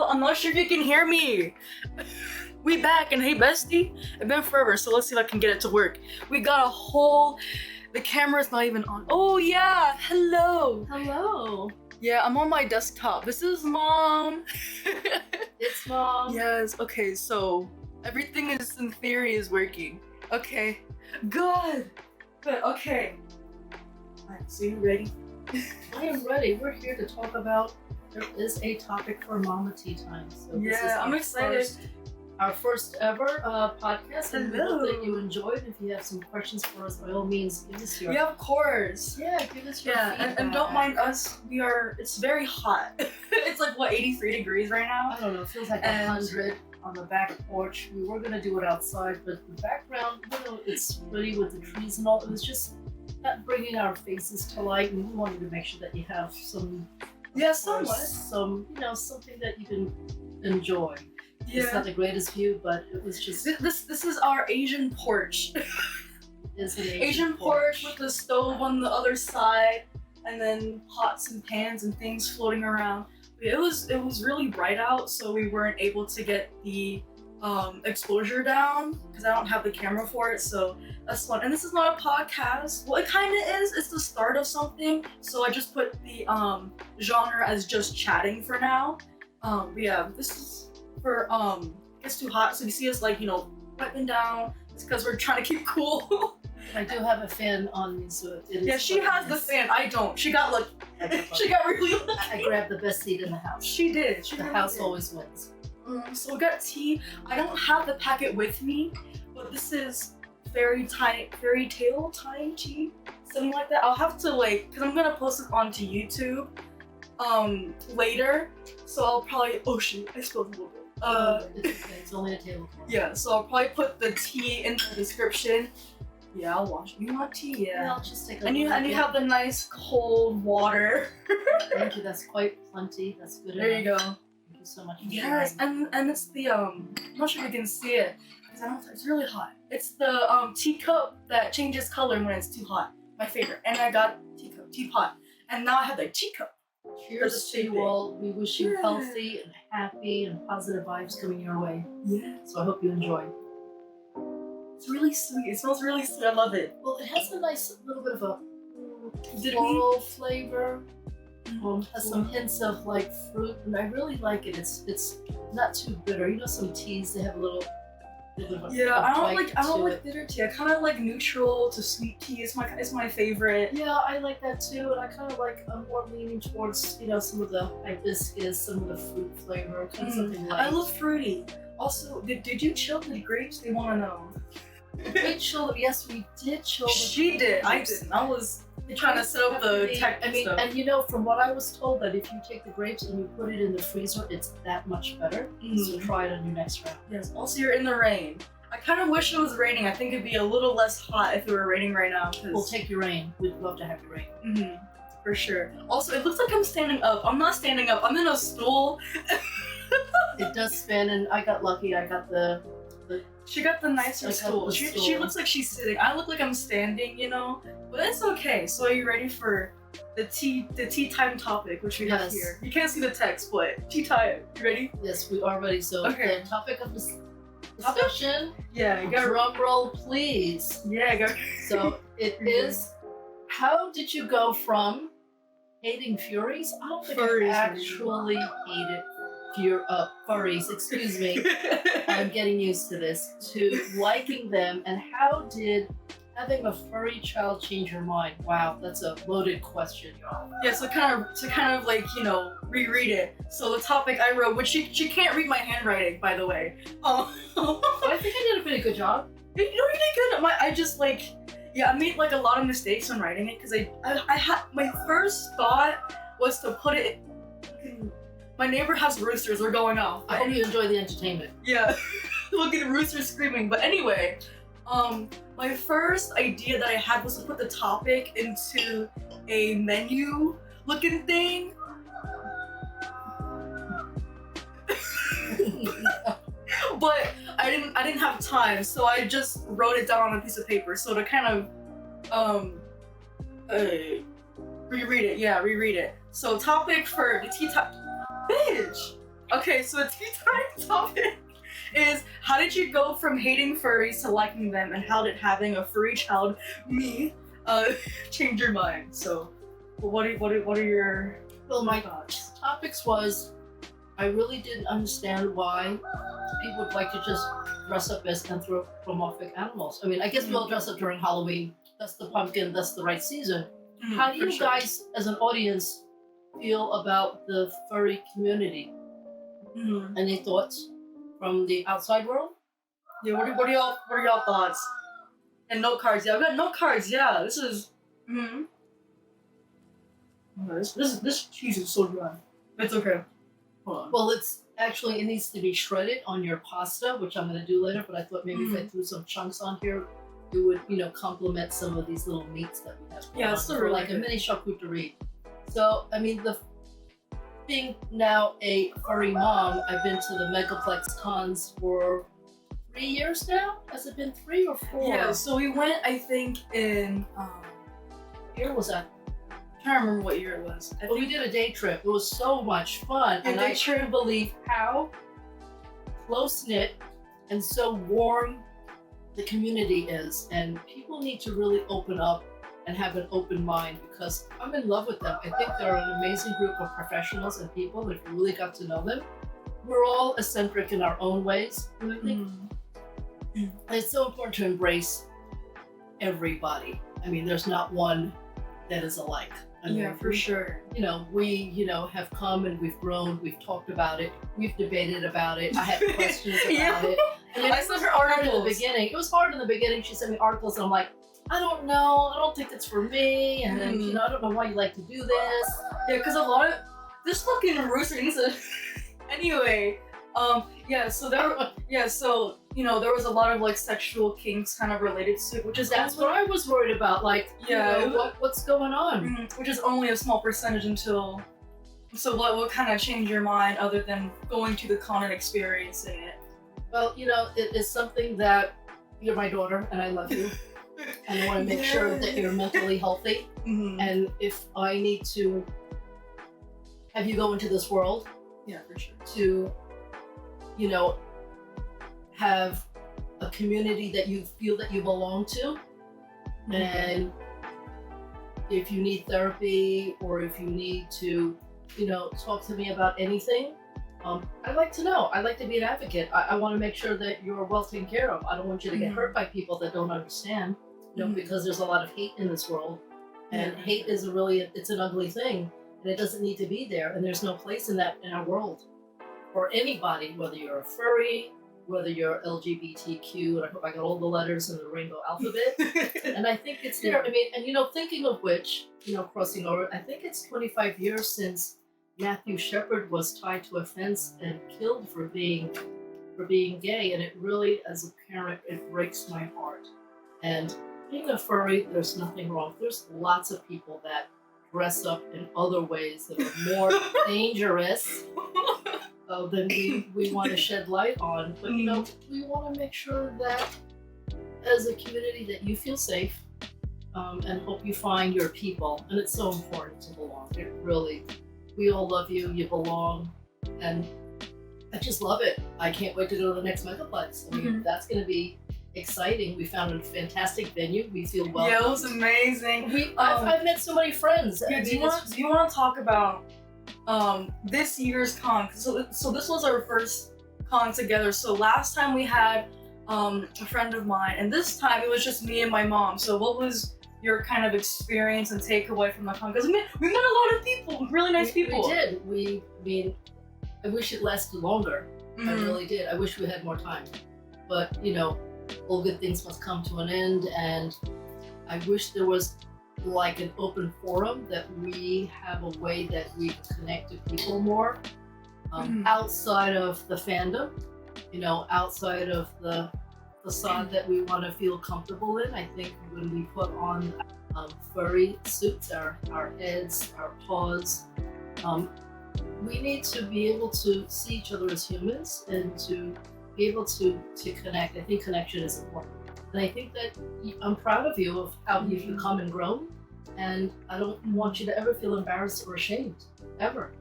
I'm not sure if you can hear me. We back, and hey bestie, it's been forever, so let's see if I can get it to work. We got a whole, the camera's not even on. Oh yeah, hello. Hello. Yeah, I'm on my desktop. This is mom. It's mom. Yes, okay, so everything is in theory is working. Okay, good. Good, okay. Alright, so you ready? I am ready. We're here to talk about, there is a topic for Mama Tea Time. So this is I'm excited. Our first ever podcast, and we hope Hello. that you enjoyed. If you have some questions for us, by all means, give us your Yeah, of course. give us your Yeah, and don't mind us. It's very hot. It's like what, 83 degrees right now? I don't know. It feels like 100 on the back porch. We were gonna do it outside, but the background, it's pretty with the trees and all. It was just not bringing our faces to light, and we wanted to make sure that you have some, somewhat. something that you can enjoy. Yeah. It's not the greatest view, but it was just. This is our Asian porch. It's an Asian porch with the stove on the other side, and then pots and pans and things floating around. It was really bright out, so we weren't able to get the exposure down because I don't have the camera for it. So that's fun. And this is not a podcast. Well, it kind of is. It's the start of something. So I just put the genre as just chatting for now. But yeah, this is for it's too hot, so you see us wiping down. It's because we're trying to keep cool. I do have a fan on me, so it is. Yeah, she has the fan. I don't. She got lucky. She got really lucky. I grabbed the best seat in the house. She did. The house always wins. So we got tea. I don't have the packet with me, but this is fairy tale time tea, something like that. I'll have to because I'm gonna post it onto YouTube later. So I'll probably I spilled a little bit. It's okay. It's only a tablecloth. Yeah, so I'll probably put the tea in the description. Yeah, I'll watch. You want tea? Yeah. I'll just take a And you have the nice cold water. Thank you. That's quite plenty. That's good. There you go. Thank you so much. Yes, and it's the I'm not sure if you can see it because it's really hot. It's the teacup that changes color when it's too hot. My favorite. And I got teapot, and now I have the teacup. Cheers to you all. We wish you healthy and happy and positive vibes coming your way. Yeah. So I hope you enjoy. It's really sweet. It smells really sweet. I love it. Well, it has a nice little bit of a Did floral flavor. Has some hints of fruit, and I really like it. It's not too bitter. Some teas they have a little. I don't like bitter tea. I kind of like neutral to sweet tea. It's my favorite. Yeah, I like that too, and I kind of I'm more leaning towards some of the hibiscus, some of the fruit flavor, kind of something like. I love fruity. Also, did you chill the grapes? They want to know. We chilled. Yes, we did chill. She did. I didn't. I was trying to set up the tech stuff. And from what I was told, that if you take the grapes and you put it in the freezer, it's that much better. So try it on your next round. Yes. Also, you're in the rain. I kind of wish it was raining. I think it'd be a little less hot if it were raining right now. We'll take your rain. We'd love to have your rain. For sure. Also, it looks like I'm standing up. I'm not standing up. I'm in a stool. It does spin, and I got lucky. I got the. She got the nicer stool. She looks like she's sitting. I look like I'm standing, but it's okay. So are you ready for the tea time topic, which we have here? You can't see the text, but tea time. You ready? Yes, we are ready. So the topic of this discussion. Yeah, you got drum roll, please. Yeah, go. So it is. How did you go from hating Furies? I don't think I actually hated furries, excuse me. I'm getting used to this. To liking them, and how did having a furry child change your mind? Wow, that's a loaded question, y'all. Yeah, so kind of reread it. So the topic I wrote, which she can't read my handwriting, by the way. I think I did a pretty good job. You did good. I made a lot of mistakes when writing it because I had my first thought was to put it. My neighbor has roosters. They're going off. I hope you enjoy the entertainment. Yeah, look at the roosters screaming. But anyway, my first idea that I had was to put the topic into a menu looking thing. But I didn't have time, so I just wrote it down on a piece of paper. So to kind of reread it. So topic for the tea time. Bitch! Okay, so the tea time topic is how did you go from hating furries to liking them, and how did having a furry child, me, change your mind? So, what are your my thoughts? topics was, I really didn't understand why people would like to just dress up as anthropomorphic animals. I mean, I guess we all dress up during Halloween. That's the pumpkin, that's the right season. How do you guys, as an audience, feel about the furry community? Any thoughts from the outside world? Yeah, what are y'all thoughts? And note cards, yeah, we got note cards, yeah. This is this cheese is so dry. It's okay. Hold on. Well, it needs to be shredded on your pasta, which I'm gonna do later, but I thought maybe if I threw some chunks on here, it would, complement some of these little meats that we have. Yeah, it's still really really like good. a mini charcuterie. So, I mean, being now a furry mom, I've been to the Megaplex cons for 3 years now. Has it been 3 or 4? Yeah, so we went, I think, in Here was that? I can't remember what year it was. I But we think did a day trip. It was so much fun, Yeah, and day I couldn't believe how close knit and so warm the community is. And people need to really open up and have an open mind, because I'm in love with them. I think they're an amazing group of professionals and people. If you really got to know them, we're all eccentric in our own ways. And I think it's so important to embrace everybody. I mean, there's not one that is alike. I mean, for sure. We have come and we've grown, we've talked about it, we've debated about it, I had questions about it. I mean, I sent her articles in the beginning. It was hard in the beginning. She sent me articles and I'm like, I don't know, I don't think it's for me, and then, I don't know why you like to do this. Yeah, because a lot of this fucking rooster needs to anyway. So there was a lot of like sexual kinks kind of related to it, which is That's what I was worried about. Like, Yeah. what's going on? Which is only a small percentage until. So what kind of changed your mind other than going to the con and experiencing it? Well, it is something that you're my daughter and I love you. And I want to make sure that you're mentally healthy. And if I need to have you go into this world, Yeah, for sure. to, have a community that you feel that you belong to, and if you need therapy or if you need to, talk to me about anything, I'd like to know. I'd like to be an advocate. I want to make sure that you're well taken care of. I don't want you to get hurt by people that don't understand, because there's a lot of hate in this world, and hate is it's an ugly thing, and it doesn't need to be there, and there's no place in that in our world for anybody, whether you're a furry, whether you're LGBTQ, and I hope I got all the letters in the rainbow alphabet, and I think it's there. I mean, and thinking of which, crossing over, I think it's 25 years since Matthew Shepard was tied to a fence and killed for being gay, and it really, as a parent, it breaks my heart. And being a furry, there's nothing wrong. There's lots of people that dress up in other ways that are more dangerous than we want to shed light on. But we want to make sure that as a community that you feel safe, and hope you find your people. And it's so important to belong. It really, we all love you, you belong, and I just love it. I can't wait to go to the next Megaplex. I mean, that's going to be exciting. We found a fantastic venue. We feel welcome. Yeah, it was amazing. I've met so many friends. Yeah, do you want to talk about this year's con? So this was our first con together. So last time we had a friend of mine, and this time it was just me and my mom. So what was your kind of experience and takeaway from the con? Because we met a lot of people, really nice people. We did. I wish it lasted longer. I really did. I wish we had more time. But, all good things must come to an end, and I wish there was like an open forum that we have a way that we can connect to people more, outside of the fandom, outside of the facade that we want to feel comfortable in. I think when we put on furry suits, our heads, our paws, we need to be able to see each other as humans and to be able to connect. I think connection is important. And I think that I'm proud of you of how you've become and grown. And I don't want you to ever feel embarrassed or ashamed, ever.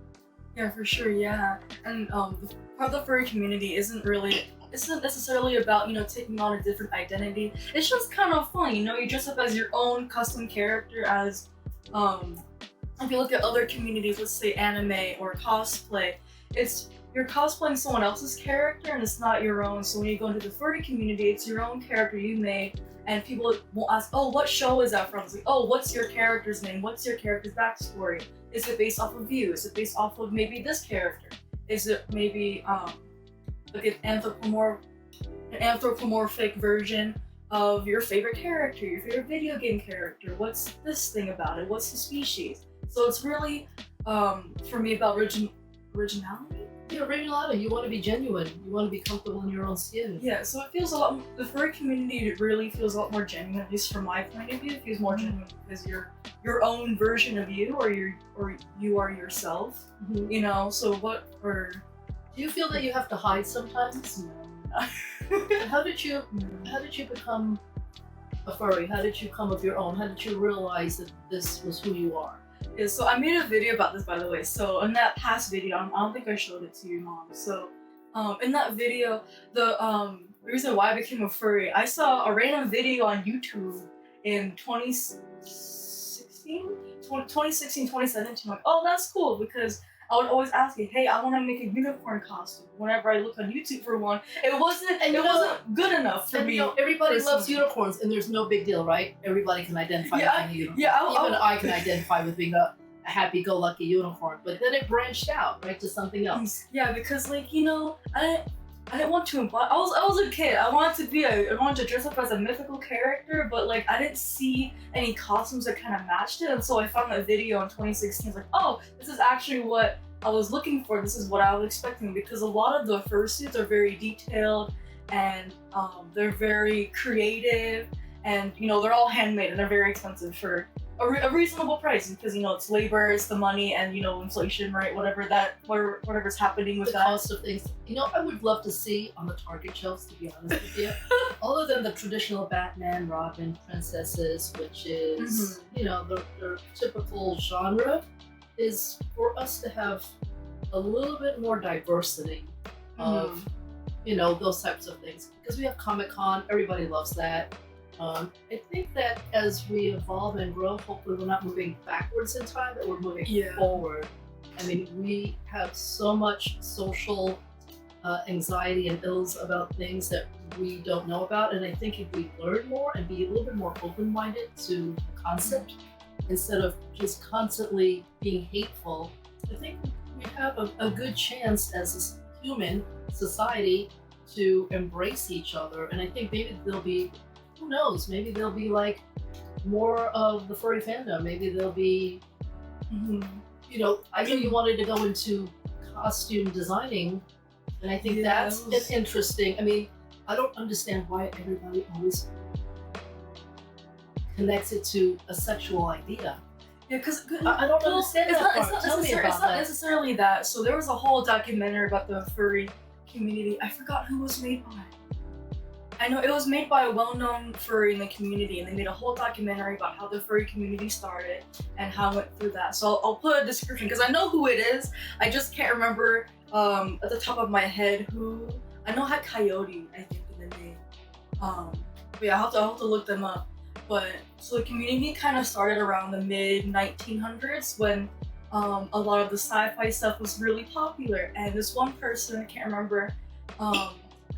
Yeah, for sure, yeah. And part of the furry community isn't necessarily about, taking on a different identity. It's just kind of fun, you dress up as your own custom character as, if you look at other communities, let's say anime or cosplay, you're cosplaying someone else's character and it's not your own. So when you go into the furry community, it's your own character you made, and people will ask, oh, what show is that from? It's like, oh, what's your character's name? What's your character's backstory? Is it based off of you? Is it based off of maybe this character? Is it maybe like an anthropomorphic version of your favorite character, your favorite video game character? What's this thing about it? What's the species? So it's really, for me, about originality? Yeah, originality. You want to be genuine. You want to be comfortable in your own skin. Yeah, so it feels the furry community really feels a lot more genuine, at least from my point of view. It feels more genuine because you're your own version of you, or you are yourself, so do you feel that you have to hide sometimes? How did you become a furry? How did you come of your own? How did you realize that this was who you are? Yeah, so I made a video about this, by the way. So in that past video, I don't think I showed it to you, Mom. So in that video, the reason why I became a furry, I saw a random video on YouTube in 2017. I'm like, oh, that's cool, because I would always ask you, hey, I want to make a unicorn costume. Whenever I look on YouTube for one, it wasn't good enough for me. Everybody loves unicorns, and there's no big deal, right? Everybody can identify with being a unicorn. Even I can identify with being a happy-go-lucky unicorn. But then it branched out, right, to something else. Yeah, because I didn't want to embody. I was a kid. I wanted to dress up as a mythical character, but I didn't see any costumes that kind of matched it. And so I found that video in 2016. I was like, oh, this is actually what I was looking for. This is what I was expecting, because a lot of the fursuits are very detailed and they're very creative, and they're all handmade and they're very expensive for a reasonable price, because it's labor, it's the money, and inflation, right? Whatever's happening with the cost of things. I would love to see on the Target shelves, to be honest with you, other than the traditional Batman, Robin, princesses, which is the typical genre, is for us to have a little bit more diversity of those types of things, because we have Comic-Con, everybody loves that. I think that as we evolve and grow, hopefully we're not moving backwards in time, but we're moving forward. I mean, we have so much social anxiety and ills about things that we don't know about, and I think if we learn more and be a little bit more open-minded to the concept, instead of just constantly being hateful, I think we have a good chance as a human society to embrace each other. And I think maybe there'll be, who knows, maybe there'll be more of the furry fandom. Maybe there'll be, I know you wanted to go into costume designing, and I think that's interesting. I mean, I don't understand why everybody always connects it to a sexual idea. Yeah, because I don't understand that part. Tell me about that. It's not necessarily that. So there was a whole documentary about the furry community. I forgot who it was made by. I know it was made by a well-known furry in the community, and they made a whole documentary about how the furry community started and how it went through that. So I'll put a description, because I know who it is. I just can't remember at the top of my head who. I know it had Coyote, I think, in the name. But yeah, I'll have to look them up. But so the community kind of started around the mid-1900s, when a lot of the sci-fi stuff was really popular, and this one person, I can't remember,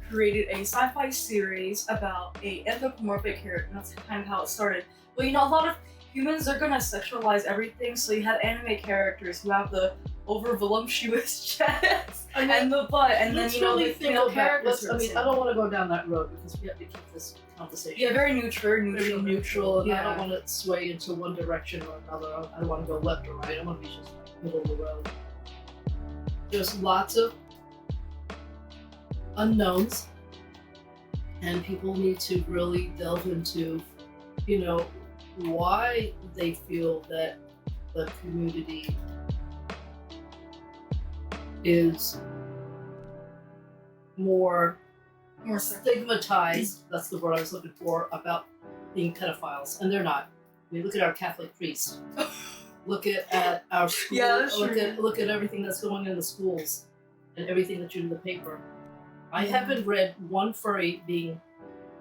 created a sci-fi series about a anthropomorphic character, and that's kind of how it started. But a lot of humans are gonna sexualize everything, so you have anime characters who have the over voluptuous chest and the butt, and then the female characters. I mean, I don't want to go down that road, because we have to keep this conversation. Yeah, very neutral. Very neutral. And I don't want to sway into one direction or another. I don't want to go left or right. I want to be just middle of the road. There's lots of unknowns, and people need to really delve into, why they feel that the community is more stigmatized, that's the word I was looking for, about being pedophiles, and they're not. I mean, look at our Catholic priests. look at our school. Yeah, that's true. Look at everything that's going on in the schools and everything that you do in the paper. I haven't read one furry being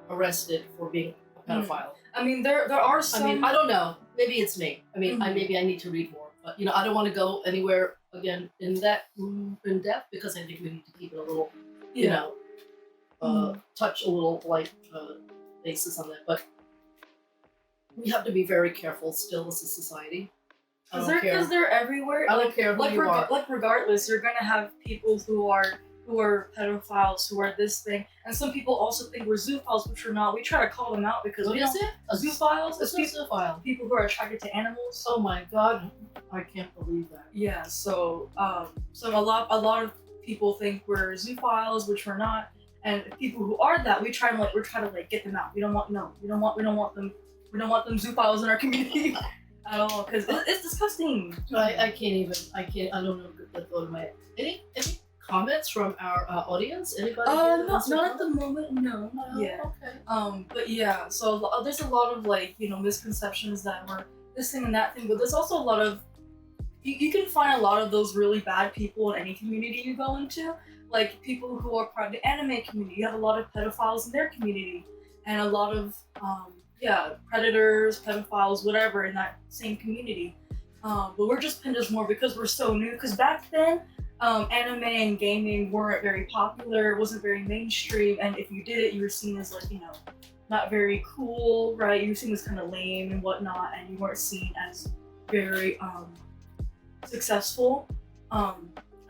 arrested for being a pedophile. I mean, there are some. I mean, I don't know. Maybe it's me. I mean, maybe I need to read more. But I don't want to go anywhere again in depth because I think we need to keep it a little, touch a little light basis on that. But we have to be very careful still as a society. Because they're everywhere. I don't care who you are. Like regardless, you're gonna have people who are pedophiles, who are this thing, and some people also think we're zoophiles, which we're not. We try to call them out because what is it? Zoophiles? It's zoophile. People who are attracted to animals. Oh my god, I can't believe that. Yeah. So a lot of people think we're zoophiles, which we're not, and people who are that, we try to get them out. We don't want them zoophiles in our community. At all, because it's disgusting. I don't know what go to my any comments from our audience? Anybody? Not at the moment, no. Yeah. Okay. But yeah, so there's a lot of misconceptions that we're this thing and that thing, but there's also a lot of you can find a lot of those really bad people in any community you go into. Like people who are part of the anime community, you have a lot of pedophiles in their community, and a lot of predators, pedophiles, whatever in that same community. But we're just pinned as more because we're so new. Because back then, anime and gaming weren't very popular. It wasn't very mainstream, and if you did it, you were seen as not very cool, right? You were seen as kind of lame and whatnot, and you weren't seen as very successful.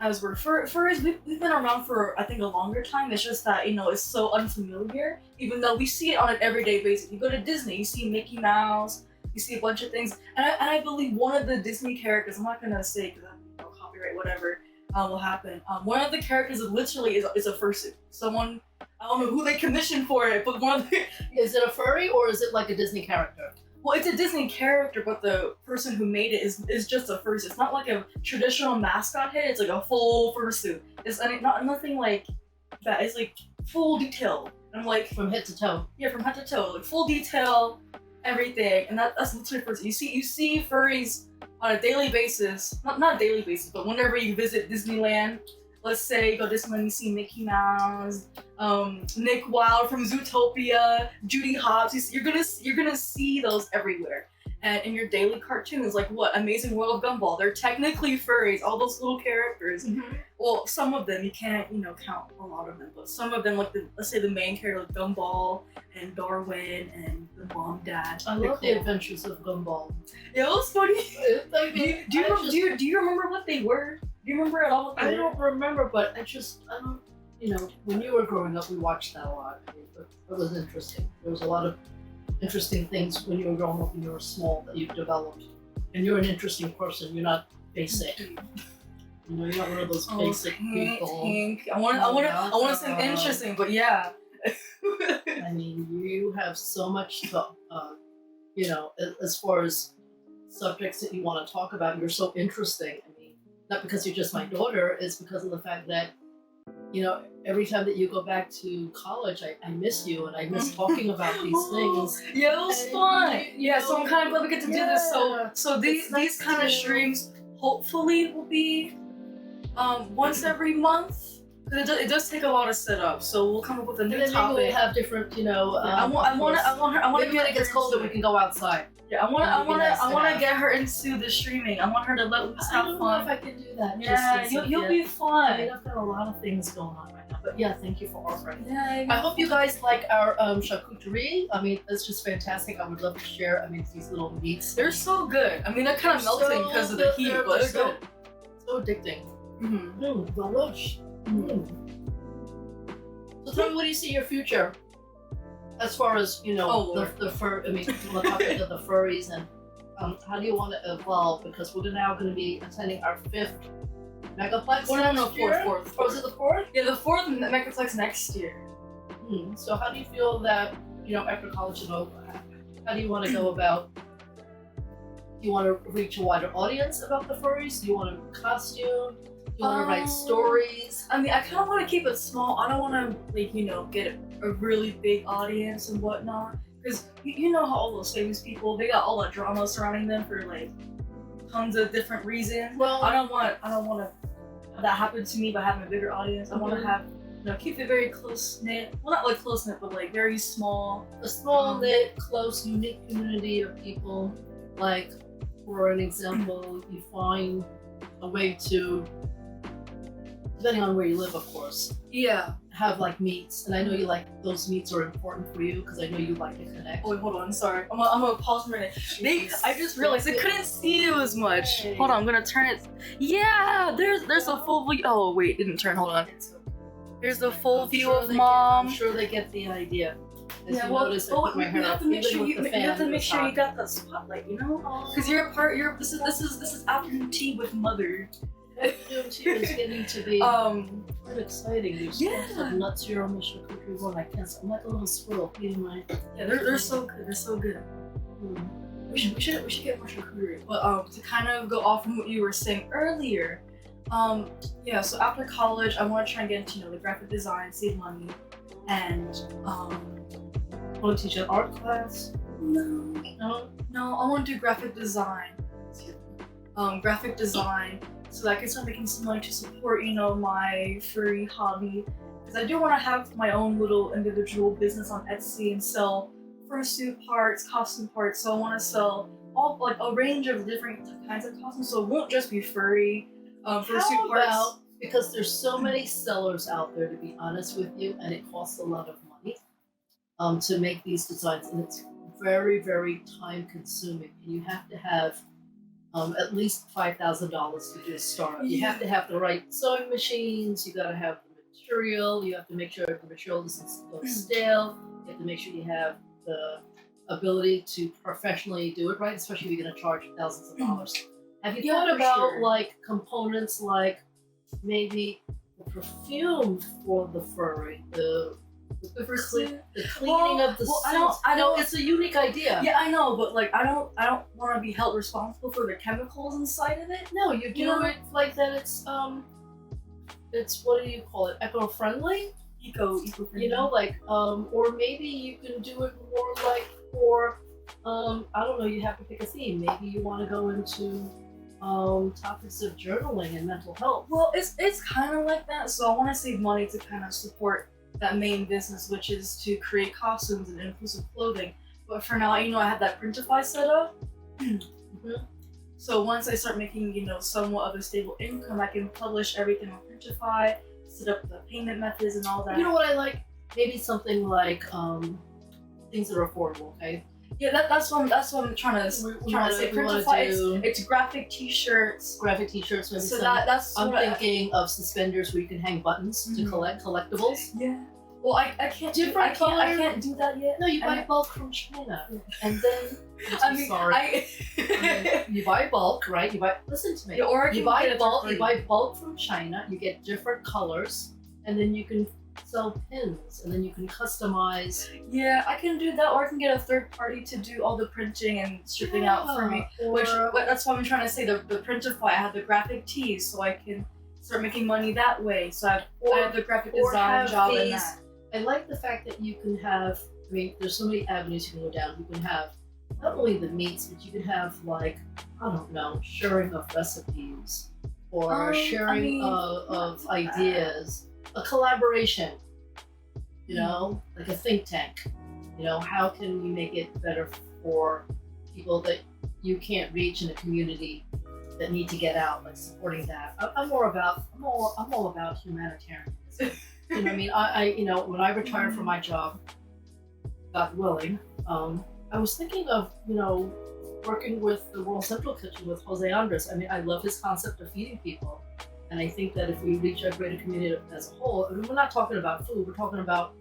As we're furries, we've been around for I think a longer time. It's just that it's so unfamiliar, even though we see it on an everyday basis. You go to Disney, you see Mickey Mouse, you see a bunch of things, and I believe one of the Disney characters, I'm not gonna say because copyright whatever will happen. One of the characters literally is a fursuit. Someone, I don't know who they commissioned for it, but one of the is it a furry or is it like a Disney character? Well, it's a Disney character, but the person who made it is just a fursuit. It's not like a traditional mascot head. It's like a full fursuit. It's nothing like that. It's like full detail. And like from head to toe. Yeah, from head to toe, like full detail, everything. And that's literally fursuit. You see furries on a daily basis. Not a daily basis, but whenever you visit Disneyland. Let's say you go this one, you see Mickey Mouse, Nick Wilde from Zootopia, Judy Hopps. You're gonna see those everywhere. And in your daily cartoons, like what Amazing World of Gumball, they're technically furries. All those little characters. Mm-hmm. Well, some of them you can't count a lot of them, but some of them let's say the main character like Gumball and Darwin and the mom dad. I love the adventures of Gumball. Yeah, it was funny. Do you remember what they were? Do you remember at all? I don't remember, but I don't, when you were growing up, we watched that a lot. I mean, it was interesting. There was a lot of interesting things when you were growing up and you were small that you developed. And you're an interesting person. You're not basic. You're not one of those basic people. I want to say interesting, but yeah. I mean, you have so much to, as far as subjects that you want to talk about, you're so interesting. Not because you're just my daughter, it's because of the fact that, every time that you go back to college, I miss you and I miss talking about these things. Yeah, it was fun. So I'm kind of glad we get to do this. So these kind of streams hopefully will be once every month. It does take a lot of setup, so we'll come up with a new topic. Maybe we'll have different, I want her. Maybe when it gets colder, we can go outside. Yeah, I want to get her into the streaming. I want her to let loose, have fun. I don't know if I can do that. Yeah, you'll be fun. I mean, I've got a lot of things going on right now, but yeah, thank you for offering. Yeah. I hope you guys like our charcuterie. I mean, it's just fantastic. I would love to share. I mean, these little meats. They're so good. I mean, they're kind of melting because of the heat, but it's so addicting. Delicious. So tell me, what do you see your future? As far as, the fur, on the topic of the furries, and how do you want to evolve? Because we're now going to be attending our 5th Megaplex fourth. Or was it the 4th? Yeah, the 4th Megaplex next year. So how do you feel that, after college and over, how do you want to go about, do you want to reach a wider audience about the furries? Do you want to costume? Do you want to write stories? I mean, I kind of want to keep it small. I don't want to, get a really big audience and whatnot. Because you know how all those famous people, they got all that drama surrounding them for tons of different reasons. Well, I don't want to have that happen to me by having a bigger audience. I want to have, keep it very close knit. Well, not like close knit, but like very small. A small knit, close, unique community of people. Like, for an example, you find a way to, depending on where you live, of course. Yeah. Have like meets, and I know you like those meets are important for you because I know you like to connect. Oh wait, hold on, sorry. I'm gonna pause for a minute. I just realized I couldn't see you as much. Hold on, I'm gonna turn it. Yeah, there's a full view. Oh wait, didn't turn. Hold on. Here's the full view of Mom. I'm sure they get the idea. As yeah, you notice, I put my hair up, you have to make sure you got that spotlight, because this is afternoon tea with Mother. Afternoon tea is getting to be quite exciting. There's 𝗕𝗁𝗂𝗍 𝗕𝗁𝗂𝗍𝗂𝗏. I can't. I'm like a little squirrel eating my. Yeah, they're so good. They're so good. We should get more charcuterie. But to kind of go off from what you were saying earlier, yeah. So after college, I want to try and get into the graphic design, save money, and Want to teach an art class? No. I want to do graphic design. Graphic design, so that I can start making some money to support, my furry hobby. Because I do want to have my own little individual business on Etsy and sell fursuit parts, costume parts. So I want to sell a range of different kinds of costumes. So it won't just be furry fursuit parts. Because there's so many sellers out there, to be honest with you, and it costs a lot of money to make these designs, and it's very, very time consuming. And you have to have at least $5,000 to do a startup. You have to have the right sewing machines, you gotta have the material, you have to make sure the material doesn't go stale, you have to make sure you have the ability to professionally do it right, especially if you're gonna charge thousands of dollars. Have you thought about like components like maybe the perfume for the furry, the cleaning of the suits? I know it's a unique idea. Yeah, I know, but like I don't want to be held responsible for the chemicals inside of it. No, you do it like that. It's what do you call it? Eco-friendly. Eco-friendly. Or maybe you can do it more like for I don't know. You have to pick a theme. Maybe you want to go into topics of journaling and mental health. Well, it's kind of like that. So I want to save money to kind of support that main business, which is to create costumes and inclusive clothing. But for now, I have that Printify set up. So once I start making, somewhat of a stable income, I can publish everything on Printify, set up the payment methods and all that. You know what I like? Maybe something like things that are affordable. Okay. Yeah, that's what I'm trying to say. Printify, it's graphic t-shirts. Graphic t-shirts. Maybe so that's I'm thinking of suspenders where you can hang buttons to collect collectibles. Yeah. Well, I can't do that yet. No, you buy bulk from China, and then you buy bulk, right? Listen to me. You buy bulk from China. You get different colors, and then you can sell pins, and then you can customize. Yeah, I can do that, or I can get a third party to do all the printing and stripping out for me. That's what I'm trying to say. The Printify, I have the graphic tees, so I can start making money that way. So I have the graphic design job in that. I like the fact that you can have. I mean, there's so many avenues you can go down. You can have not only the meats, but you can have sharing of recipes or sharing of ideas. A collaboration, like a think tank. How can we make it better for people that you can't reach in a community that need to get out, like supporting that. I'm all about humanitarianism. You know what I mean? I when I retired from my job, God willing, I was thinking of, working with the World Central Kitchen with Jose Andres. I mean, I love his concept of feeding people. And I think that if we reach a greater community as a whole, I mean, we're not talking about food, we're talking about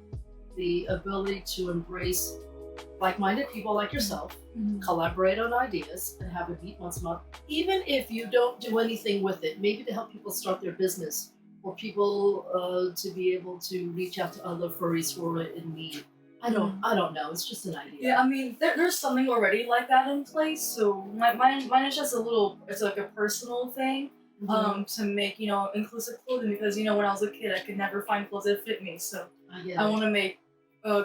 the ability to embrace like-minded people like yourself, collaborate on ideas, and have a meet once a month. Even if you don't do anything with it, maybe to help people start their business, or people to be able to reach out to other furries who are in need. I don't know. It's just an idea. Yeah, I mean, there's something already like that in place. So mine is just it's like a personal thing. To make, inclusive clothing, because, when I was a kid, I could never find clothes that fit me. So I want to make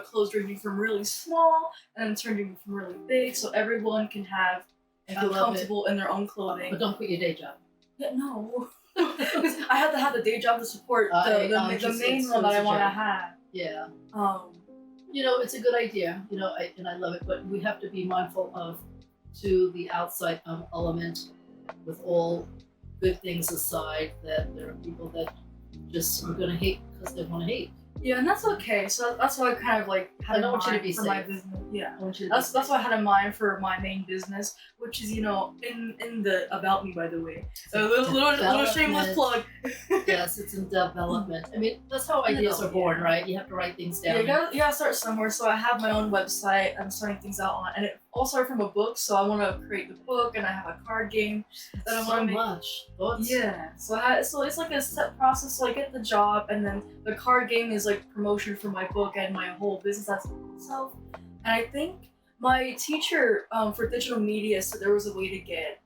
clothes ranging from really small and then turning from really big, so everyone can have, and feel comfortable in their own clothing. But don't quit your day job. Yeah, no. Because I have to have the day job to support the main one that I want to have. Yeah. You know, it's a good idea. You know, and I love it. But we have to be mindful of, to the outside element, with all good things aside, that there are people that just are gonna hate because they want to hate. Yeah, and that's okay. So that's why I kind of like had in mind for my business. Yeah, that's what I had in mind for my main business, which is, you know, in the About Me, by the way. So a little shameless plug. Yes, it's in development. I mean, that's how ideas are born, right? You have to write things down. Yeah, you gotta start somewhere. So I have my own website I'm starting things out on, and it all started from a book. So I want to create the book, and I have a card game that I want to make. Much. Yeah, so it's like a set process. So I get the job, and then the card game is like promotion for my book and my whole business itself. And I think my teacher for digital media said there was a way to get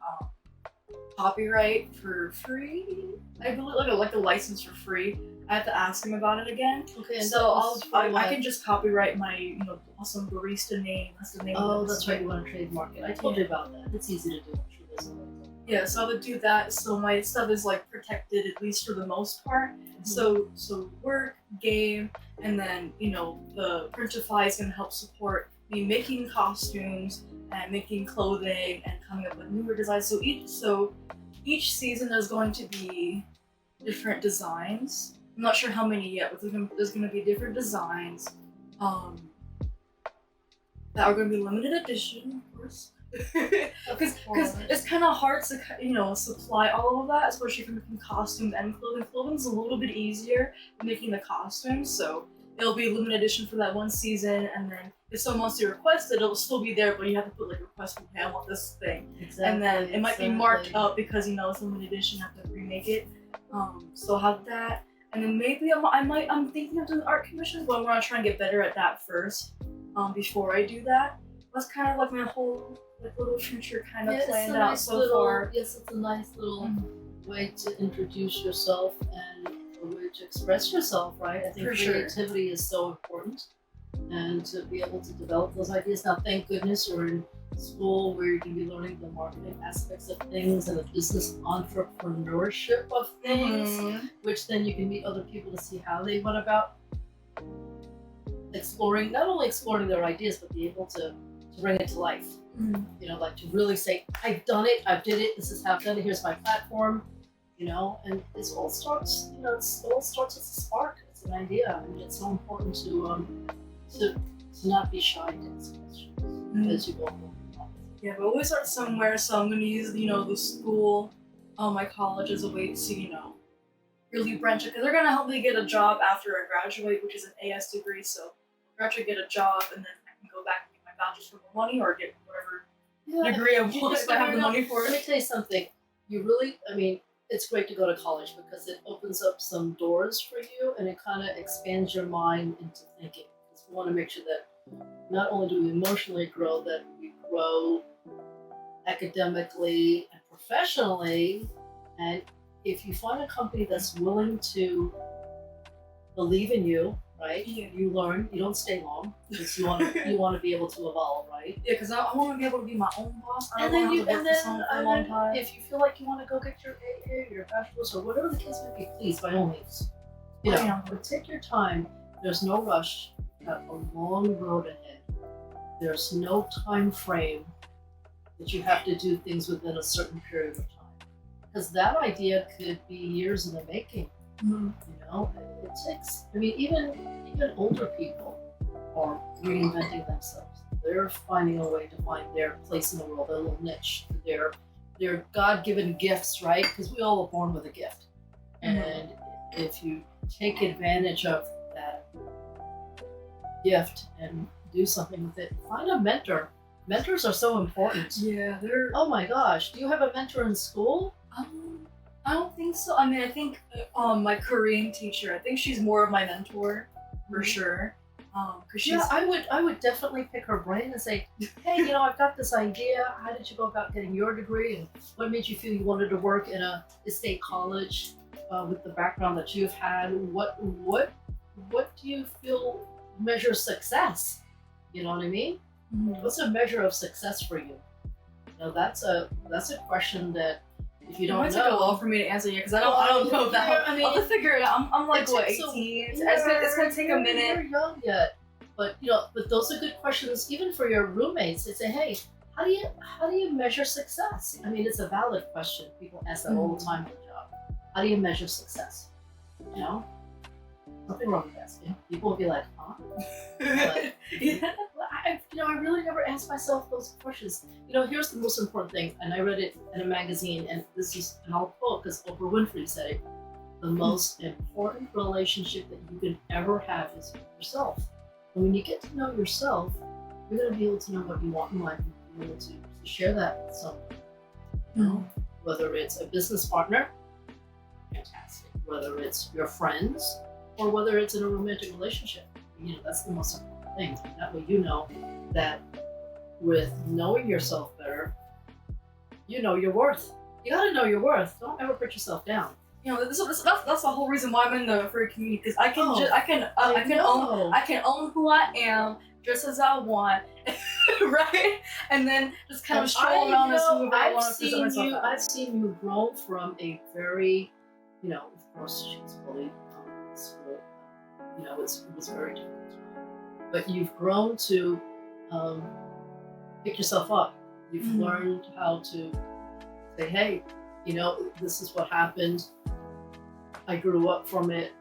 copyright for free. I believe like a license for free. I have to ask him about it again. Okay. So I can just copyright my awesome barista name. That's the name. Oh, that's right. You want to trademark it. I told you about that. It's easy to do. I'm sure there's a way. Yeah, so I would do that. So my stuff is like protected, at least for the most part. Mm-hmm. So work, game, and then the 𝗓𝗄𝗃 is gonna help support me making costumes and making clothing and coming up with newer designs. So each season there's going to be different designs. I'm not sure how many yet, but there's gonna be different designs that are gonna be limited edition, of course. Because it's kind of hard to supply all of that, especially for making costumes and clothing. Clothing's a little bit easier than making the costumes, so it'll be a limited edition for that one season, and then if someone wants to request it, it'll still be there, but you have to put like request from, hey, I want this thing. Exactly, and then it might be marked up because it's limited edition, you have to remake it. So I'll have that, and then maybe I'm thinking of doing art commissions, but I'm gonna try and get better at that first, before I do that. That's kind of like my whole little future kind of planned out so far. Yes, it's a nice little way to introduce yourself and a way to express yourself, right? I think creativity is so important, and to be able to develop those ideas. Now, thank goodness you're in school where you can be learning the marketing aspects of things and the business entrepreneurship of things, which then you can meet other people to see how they went about exploring, not only exploring their ideas, but be able to bring it to life. Like to really say, I've done it, I did it, this is how I've done it, here's my platform, and it all starts, it all starts as a spark. It's an idea. I mean, it's so important to not be shy to ask questions as you go along. Yeah, but always start somewhere, so I'm gonna use, the school, my college as a way to, really branch it, because they're gonna help me get a job after I graduate, which is an AS degree, so graduate, get a job, and then I can go back and get my bachelor's for more money, or get whatever degree I want if I have the money for it. Let me tell you something. It's great to go to college because it opens up some doors for you, and it kind of expands your mind into thinking. Because we want to make sure that not only do we emotionally grow, that we grow academically and professionally. And if you find a company that's willing to believe in you, right? Yeah. You learn. You don't stay long because you want to be able to evolve, right? Yeah, because I want to be able to be my own boss. And then if you feel like you want to go get your AA, your bachelor's, or whatever the case may be, please, by all means, but take your time. There's no rush. You've got a long road ahead. There's no time frame that you have to do things within a certain period of time, because that idea could be years in the making. It takes. I mean, even older people are reinventing themselves. They're finding a way to find their place in the world, their little niche, their God-given gifts, right? Because we all are born with a gift, and if you take advantage of that gift and do something with it, find a mentor. Mentors are so important. Yeah, they're. Oh my gosh, do you have a mentor in school? I don't think so. I mean, I think my Korean teacher, I think she's more of my mentor for sure. Cause she's... Yeah, I would definitely pick her brain and say, hey, I've got this idea. How did you go about getting your degree, and what made you feel you wanted to work in a state college with the background that you've had? What do you feel measures success? You know what I mean? What's a measure of success for you? know, that's a question that if you don't know, it might take a while for me to answer you because I don't know that. I mean, I'll have to figure it out. I'm like what, 18? It's gonna take a minute. You're young yet, but but those are good questions even for your roommates. They say, hey, how do you measure success? I mean, it's a valid question. People ask that all the time on the job. How do you measure success? You know, nothing wrong with asking. People will be like, huh? But, I really never asked myself those questions. Here's the most important thing, and I read it in a magazine, and this is an old quote because Oprah Winfrey said it: the most important relationship that you can ever have is with yourself. And when you get to know yourself, you're going to be able to know what you want in life and be able to share that with someone. Whether it's a business partner, fantastic. Whether it's your friends, or whether it's in a romantic relationship, that's the most important thing. And that way, that with knowing yourself better, you know your worth. You gotta know your worth. Don't ever put yourself down. That's the whole reason why I'm in the furry community, because I can own who I am, dress as I want, right? And then just kind of stroll around and see who I want to present myself as. I've seen you grow from a very, of course she was bullied in school. It was very difficult. But you've grown to pick yourself up. You've learned how to say, hey, this is what happened. I grew up from it.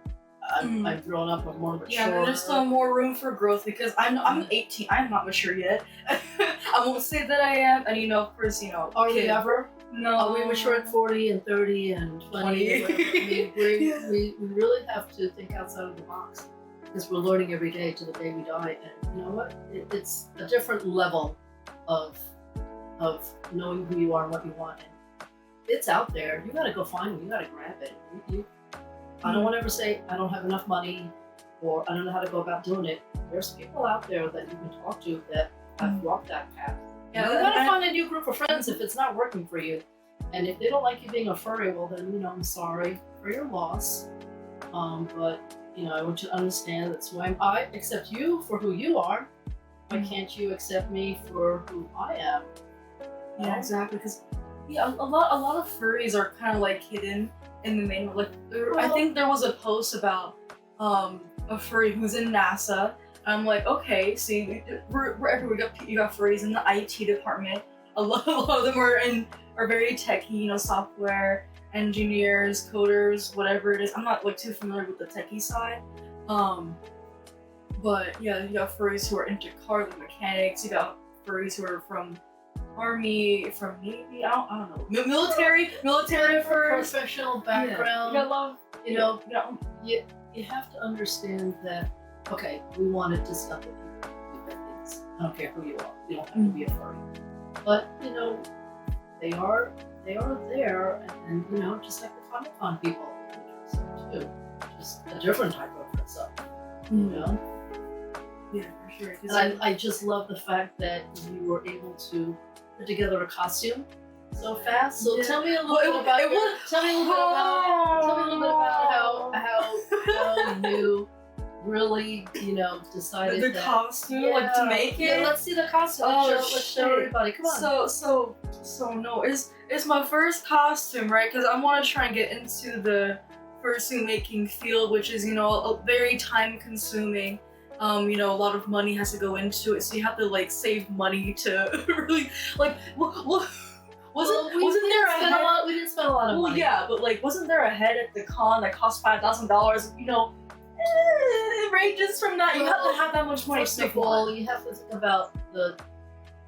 I've grown up. I'm more mature. Yeah, but there's still more room for growth because I'm 18. I'm not mature yet. I won't say that I am. And of course, Are we ever? No. Are we mature at 40 and 30 and 20? I mean, we really have to think outside of the box because we're learning every day to the day we die. And you know what? It's a different level of knowing who you are and what you want. And it's out there. You got to go find it. You got to grab it. I don't want to ever say I don't have enough money or I don't know how to go about doing it. There's people out there that you can talk to that have walked that path. Yeah, you gotta find a new group of friends if it's not working for you. And if they don't like you being a furry, well then, I'm sorry for your loss. But, I want you to understand that's why I accept you for who you are. Why can't you accept me for who I am? Yeah, exactly. Because a lot of furries are kind of like hidden in the main. I think there was a post about a furry who's in NASA. I'm like, okay, see, we're everywhere. You got furries in the IT department. A lot of them are very techy, software engineers, coders, whatever it is. I'm not too familiar with the techie side. But yeah, you got furries who are into car mechanics. You got furries who are from Army, from Navy. I don't know. Military furries. Professional background. Yeah, you have to understand that. Okay, we want to discover people do good things. I don't care who you are. You don't have to be a furry. But, they are there, and, just like the Comic-Con people, too. Just a different type of dress up, Yeah, for sure. And I just love the fact that you were able to put together a costume so fast. So tell me a little bit about how you really, decided the costume, to make it. Yeah, let's see the costume. Let's show everybody. Come on. So no, it's my first costume, right? Because I want to try and get into the fursuit making field, which is a very time consuming. A lot of money has to go into it, so you have to save money to really wasn't there a head? We didn't spend a lot of money. Yeah, but wasn't there a head at the con that cost $5,000? It ranges from that. You have to have that much money. First of all, you have to think about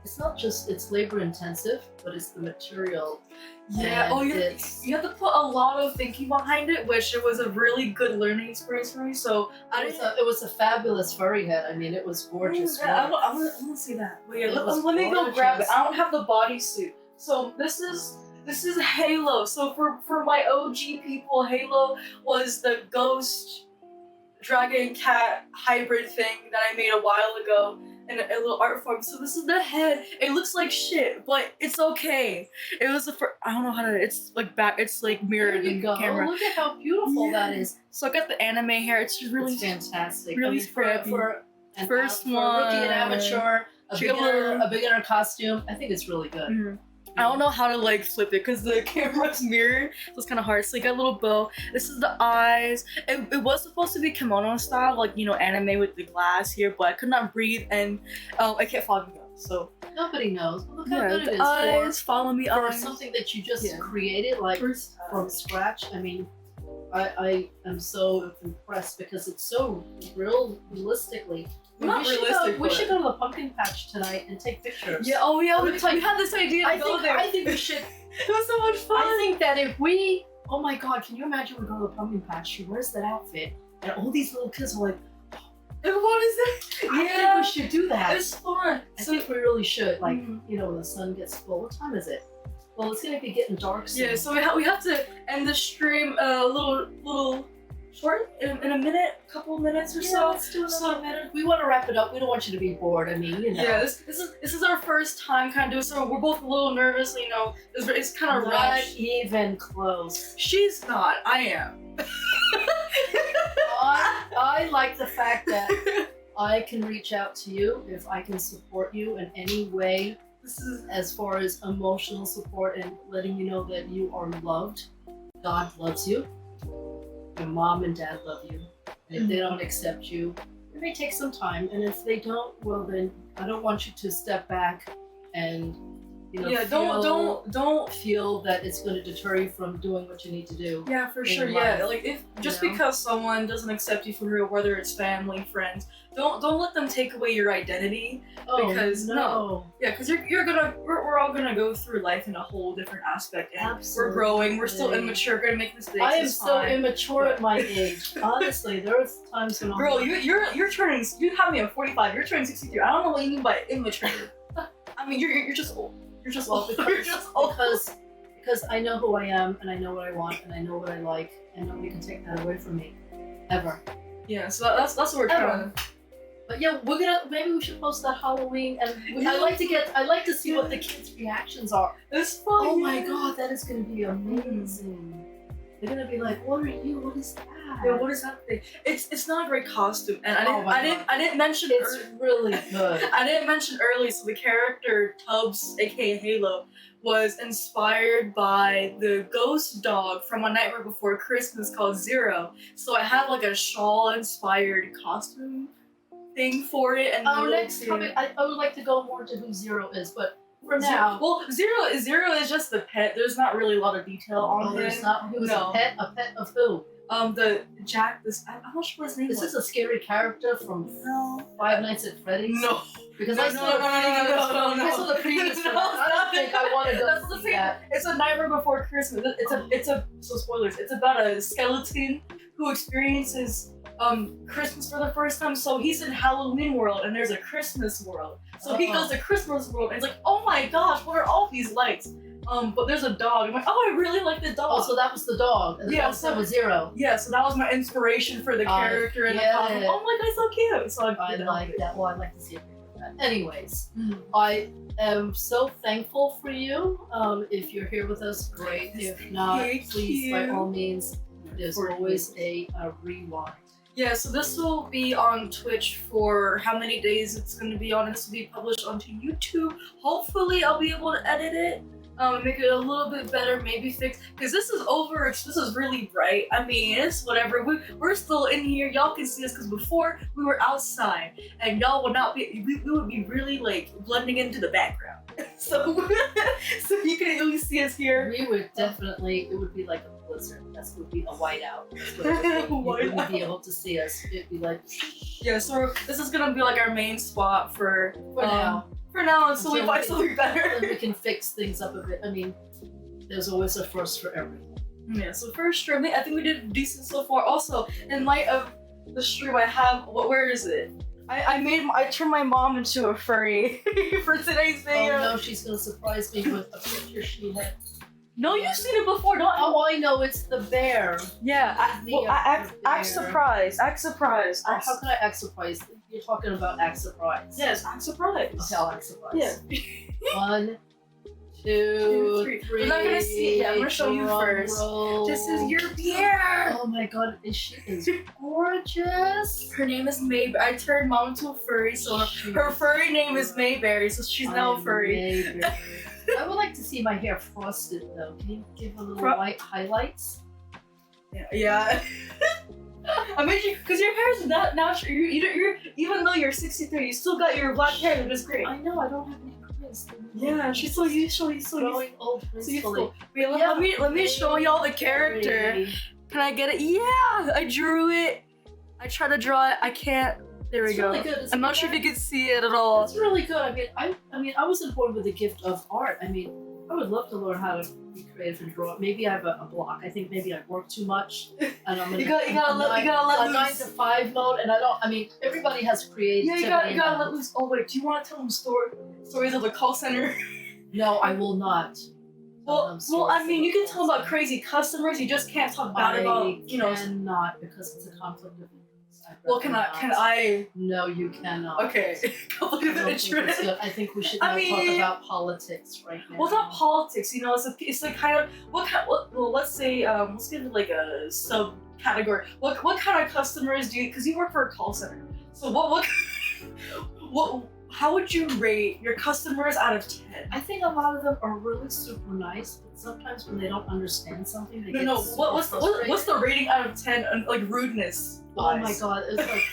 it's not just it's labor intensive, but it's the material. Yeah. You have to put a lot of thinking behind it, which it was a really good learning experience for me. So it was a fabulous furry head. I mean, it was gorgeous. Yeah, I want to see that. Wait, let me go grab it. I don't have the bodysuit. So this is Halo. So for my OG people, Halo was the ghost dragon cat hybrid thing that I made a while ago in a little art form. So this is the head. It looks like shit, but it's okay. It was I don't know how to. It's mirrored in the camera. Look at how beautiful that is. So I got the anime hair. It's just really fantastic. Really for a first one, one, rookie and amateur, a beginner costume. I think it's really good. I don't know how to like flip it because the camera's mirrored, so it's kind of hard. So you got a little bow. This is the eyes. It was supposed to be kimono style, like, you know, anime with the glass here, but I could not breathe and I can't follow me up. So nobody knows. Well, look how good it the is eyes, follow me for eyes. something that you just created, like from scratch. I mean, I am so impressed because it's so realistically. We should go to the pumpkin patch tonight and take pictures. Yeah, oh yeah, we had this idea to go there. I think we should. It was so much fun. I think that if we, oh my god, can you imagine we go to the pumpkin patch, she wears that outfit, and all these little kids are like, what is that? I think we should do that. It's fun. I think we really should. Like, you know, when the sun gets full. What time is it? Well, it's gonna be getting dark soon. Yeah, so we have to end the stream a little short in a minute, couple minutes or so. Let's do another minute. We want to wrap it up. We don't want you to be bored. I mean, you know. Yeah, this is our first time kind of doing so. We're both a little nervous, you know. It's kind of rushed. Not even close. She's not. I am. I like the fact that I can reach out to you if I can support you in any way. This is as far as emotional support and letting you know that you are loved. God loves you. Your mom and dad love you. And if they don't accept you, it may take some time. And if they don't, well then I don't want you to step back and, you know, don't feel that it's going to deter you from doing what you need to do. Yeah, for sure. Yeah, like if just because someone doesn't accept you for real, whether it's family, friends, don't let them take away your identity. Because because we're all gonna go through life in a whole different aspect, and we're growing. We're still immature. We're gonna make mistakes. I am so immature at my age. Honestly, there was times when girl, you're turning. You have me at 45. You're turning 63. I don't know what you mean by immature. I mean, you're just old. You're just old. You're just old. Because I know who I am, and I know what I want, and I know what I like, and nobody can take that away from me, ever. Yeah, so that's what we're trying. But yeah, maybe we should post that Halloween, and I like to see what the kids' reactions are. It's fun. Oh my god, that is gonna be amazing. They're gonna be like, "What are you? What is that? Yeah, what is that thing?" It's not a great costume, and I didn't mention it's really good. I didn't mention early. So the character Tubbs, aka Halo, was inspired by the ghost dog from A Nightmare Before Christmas called Zero. So I had like a shawl-inspired costume thing for it. And next topic, I would like to go more to who Zero is, but for now, well, Zero is just the pet. There's not really a lot of detail on him. There's not. Who's a pet? A pet of who? The Jack. I'm not sure what his name was. This is a scary character from Five Nights at Freddy's. No. Because I saw the previous one. I don't think I want to go see that. It's A Nightmare Before Christmas. So spoilers. It's about a skeleton who experiences Christmas for the first time. So he's in Halloween world and there's a Christmas world. So he goes to Christmas world and it's like, oh my gosh, what are all these lights? But there's a dog. I'm like, oh, I really like the dog. Oh, so that was the dog. And that was Zero. Yeah, so that was my inspiration for the character and the costume. Oh my god, so cute. So I like that. Well, I'd like to see a picture of that. Anyways, I am so thankful for you. If you're here with us, great. If not, please, by all means, there's always a rewind. Yeah, so this will be on Twitch for how many days it's going to be on. This will be published onto YouTube. Hopefully, I'll be able to edit it. Make it a little bit better, maybe fix, because this is really bright. I mean, it's whatever. We're still in here. Y'all can see us because before we were outside and y'all would not be, we would be really like blending into the background. So you can at least see us here. We would definitely, it would be like a blizzard. That would be a whiteout. You wouldn't be able to see us. It'd be like, yeah, so this is gonna be like our main spot for now. For now, until we find something better. Then we can fix things up a bit. I mean, there's always a first for everything. Yeah, so first stream, I think we did decent so far. Also, in light of the stream I have, where is it? I turned my mom into a furry for today's video. Oh no, she's gonna surprise me with a picture she had. No, you've seen it before, don't you? Oh, I know, it's the bear. Yeah, act surprised. Act surprised. How can I act surprised? You're talking about act surprised. Yes, act surprised. Okay, I'll act surprised. Yeah. 1, 2, 3. 3. You're not gonna see it yet. I'm gonna show you first. Roll. This is your beer. Oh my god, she is gorgeous. Her name is Mayberry. I turned mom into a furry, so her furry name is Mayberry, so she's now a furry. I would like to see my hair frosted though. Can you give a little white highlights? Yeah. I made you, because your hair is not natural. You're even though you're 63, you still got your black hair, which is great. I know, I don't have any crease. Yeah, she's so useful. Growing old gracefully. Wait, let me show y'all the character. Can I get it? Yeah, I drew it. I tried to draw it. I can't. There we go. Really good. I'm not sure if you can see it at all. It's really good. I mean, I was born with the gift of art. I mean, I would love to learn how to be creative and draw. Maybe I have a block. I think maybe I work too much, and I'm gonna. You gotta let loose. 9 to 5 mode, and I don't. I mean, everybody has creativity. Yeah, you gotta let loose. Oh wait, do you want to tell them stories of the call center? No, I will not. Well, I mean, you can tell about crazy customers. You just can't talk bad about, you know. Cannot, because it's a conflict of interest. Well, can I? No, you cannot. Okay. Conflict of interest. I think we should not talk about politics right now. Well, it's not politics. You know, it's like kind of well, let's say let's give it like a subcategory. What kind of customers do you? Because you work for a call center. So what how would you rate your customers out of 10? I think a lot of them are really super nice, but sometimes when they don't understand something, they get what's the rating out of 10 on, like, rudeness? Oh my god, it's like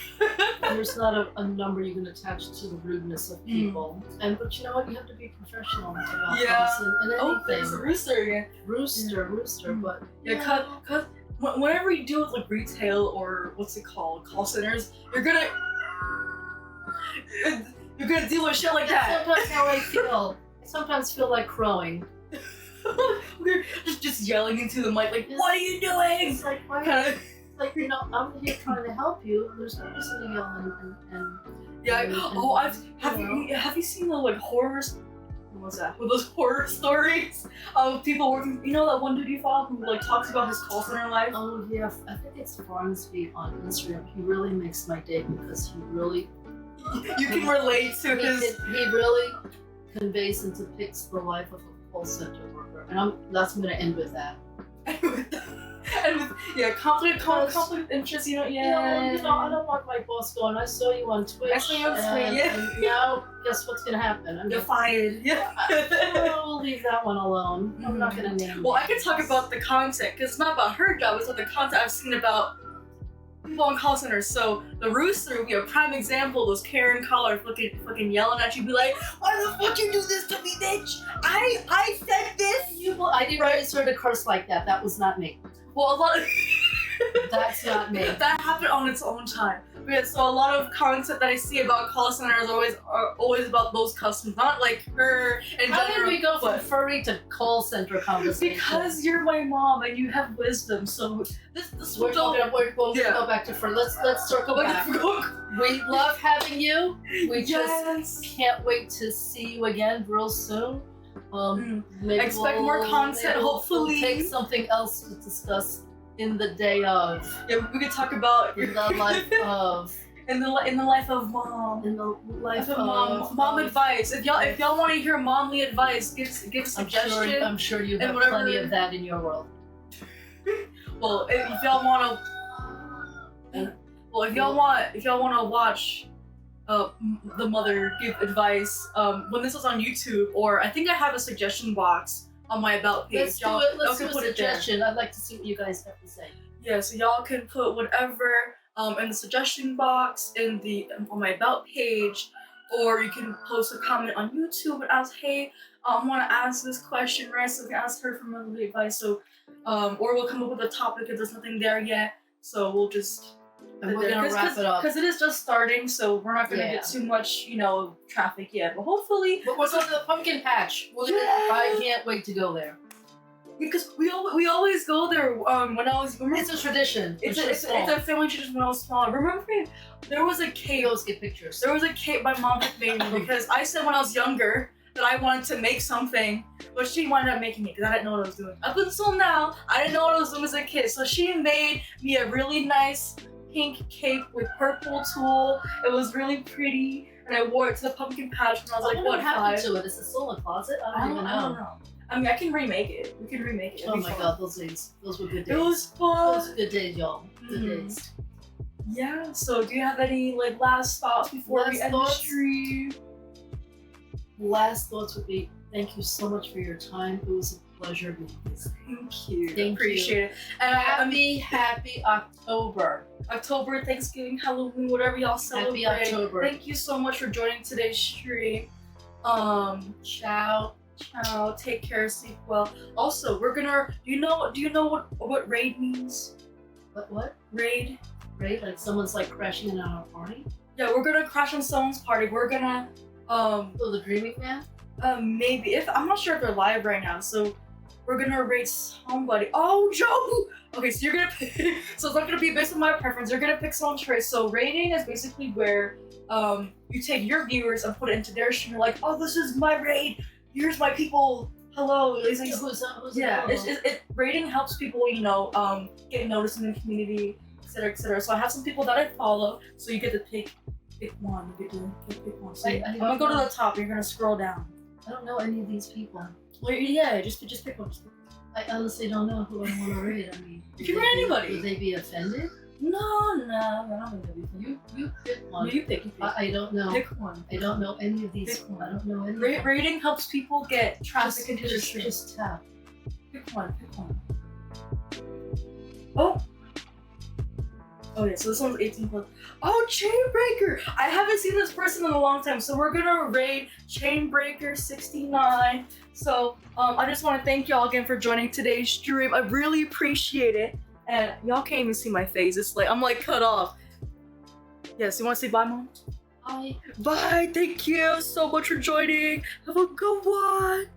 there's not a number you can attach to the rudeness of people. But you know what? You have to be professional about this and anything. Oh, there's a rooster again. Rooster, but yeah, cause whenever you deal with like retail or what's it called, call centers, you're gonna deal with shit like that. Sometimes how I feel. I sometimes feel like crowing. We're just yelling into the mic, like, what are you doing? It's like, why? Like, you know, I'm here trying to help you. There's no reason to yell and have you seen the like horrors? What was that? With those horror stories of people working. You know that one dude you follow who like talks about his call center life? Oh yeah, I think it's 𝗲𝗏𝗏 on Instagram. He really makes my day because he really. You can relate to his. He really conveys and depicts the life of a call center worker, and that's gonna end with that. And with conflict of interest, you know, you know, I don't want my boss going, I saw you on Twitch. And now, guess what's gonna happen? You're fired. Yeah. We'll leave that one alone. I'm not gonna name. Well, I can talk about the content because it's not about her job. It's about the content I've seen about people on call centers. So the rooster would be a prime example. Those Karen callers fucking yelling at you, be like, "Why the fuck you do this to me, bitch? I said this." I didn't raise her to curse like that. That was not me. Well, a lot of that's not me. That happened on its own time. Yeah, so a lot of content that I see about call centers are always about those customers, not like her in How general. did we go from furry to call center conversation? Because you're my mom and you have wisdom. So we'll go back to furry. Let's circle back. We love having you. We just can't wait to see you again real soon. Maybe expect more content. Hopefully, we'll take something else to discuss in the day of. Yeah, we could talk about in the life of. In the life of mom. In the life of mom advice. If y'all want to hear momly advice, give a suggestion. I'm sure you have plenty of that in your world. Well, if y'all want to watch the mother give advice when this was on YouTube, or I think I have a suggestion box on my about page. Let's do it. Let's do a suggestion. I'd like to see what you guys have to say. Yeah, so y'all can put whatever in the suggestion box on my about page, or you can post a comment on YouTube and ask, hey, I want to ask this question, right? So we can ask her for motherly advice. So, or we'll come up with a topic if there's nothing there yet. So we'll just. And we're gonna wrap it up because it is just starting, so we're not gonna get too much, traffic yet. But hopefully, but we're going to the pumpkin patch. I can't wait to go there because we always go there. When I was it's a tradition. It's a family tradition when I was small. Remember, there was a cake. Let's get pictures. There was a cake my mom had made me because I said when I was younger that I wanted to make something, but she wound up making it because I didn't know what I was doing. Up until now, I didn't know what I was doing as a kid. So she made me a really nice pink cape with purple tulle. It was really pretty, and I wore it to the pumpkin patch when I was like, what happened 5? to it? Is it still in the closet? I don't even know. I don't know. I mean, I can remake it. We can remake it. Oh my god, those were good days. It was fun. Those were good days, y'all. Good days. Yeah. So, do you have any like last thoughts before we end the stream? Last thoughts would be, thank you so much for your time. It was a pleasure being here. Thank you. Thank Appreciate you. it. And Happy October. October, Thanksgiving, Halloween, whatever y'all celebrate. Happy October. Thank you so much for joining today's stream. Ciao. Ciao. Take care. Sleep well. Also, we're gonna. Do you know what raid means? What? Raid. Raid? Like someone's like crashing in on our party? Yeah, we're gonna crash on someone's party. We're gonna the Dreaming Man? Maybe I'm not sure if they're live right now, so we're gonna raid somebody. Oh, Joe! Okay, so you're gonna pick, so it's not gonna be based on my preference, you're gonna pick someone's choice. So raiding is basically where you take your viewers and put it into their stream. You're like, oh, this is my raid, here's my people, hello. It's like, raiding helps people, get noticed in the community, etc, etc. So I have some people that I follow, so you get to pick one. You get to pick one. So I'm gonna go to the top. You're gonna scroll down. I don't know any of these people. Well, yeah, just pick one. I honestly don't know who I want to raid. I mean, you can raid anybody. Would they be offended? No, I don't think they'll be offended. You pick one. No, you pick. I don't know. Pick one. I don't know any of these. Pick one. I don't know any. Raiding helps people get traffic into the stream. Just tap. Pick one. Oh yeah, so this one's 18 plus. Oh, Chainbreaker! I haven't seen this person in a long time, so we're gonna raid Chainbreaker69. So, I just want to thank y'all again for joining today's stream. I really appreciate it. And y'all can't even see my face. It's like, I'm like cut off. Yes, you want to say bye, Mom? Bye. Bye, thank you so much for joining. Have a good one.